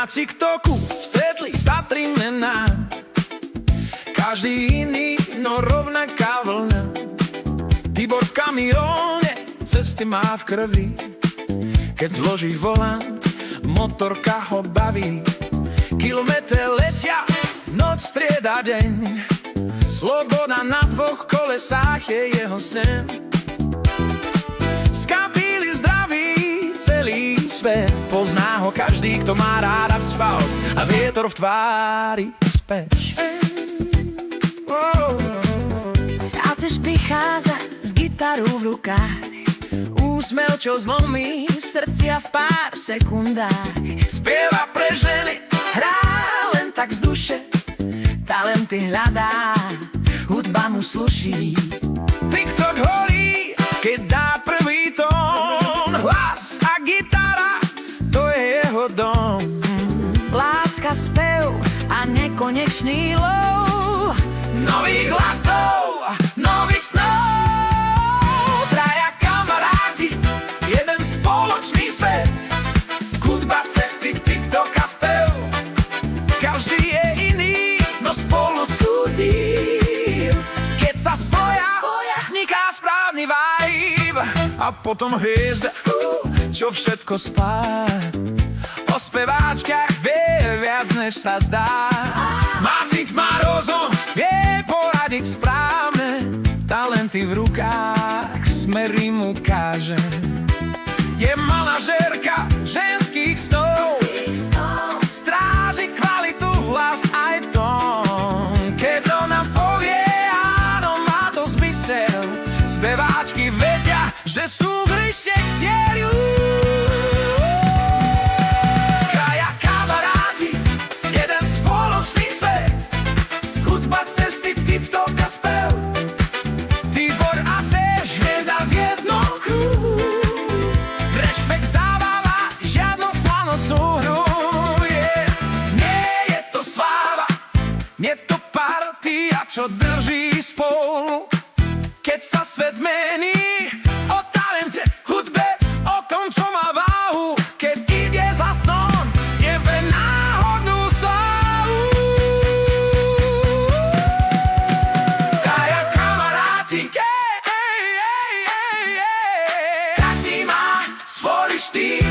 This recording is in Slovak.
TikToku stretli sa tri mená, každý iný, no rovnaká vlna. Tibor v kamióne, cesty má v krvi, keď zloží volant, motorka ho baví. Kilometre letia, noc strieda deň, sloboda na dvoch kolesách je jeho sen. Z kabíly zdraví celý svet, pozná ho každý, kto má rád asfalt a vietor v tvári späť. A tež prichádza s gitarou v rukách, úsmev, čo zlomí srdcia v pár sekundách. Spieva pre ženy, Hrá len tak z duše, talenty hľadá, hudba mu sluší. TikTok horí, keď dá prvý tón, hlas a gitara, to je jeho dom. Láska, spev a nekonečný lov, Nových hlasov, nových snov, traja kamaráti, jeden spoločný svet. Hudba, cesty, TikTok a spev, každý je iný, no spolu sú tým. Keď sa spoja, vzniká správny vibe. A potom hviezda, čo všetko spá, o speváčkach vie viac, než sa zdá. Má cit, má rozum, vie poradiť správne, talenty v rukách, smer im ukáže. Je manažérka ženských snov, stráži kvalitu, hlas aj tón. Keď ona povie áno, má to zmysel, speváčky vedia, že sú bližšie k cieľu. Traja kamaráti, jeden spoločný svet, hudba, cesty, TikTok a spev. Tibor a Tež, hviezda v jednom kruhu, rešpekt, zábava, žiadnu flanosúhru. Nie je to sláva, je to partia, čo drží spolu. Keď sa svet mení, o talente, hudbe, o tom, čo má váhu. Keď ide za snom, nebe náhodnú slavu. Traja kamaráti, každý má svoj štýl.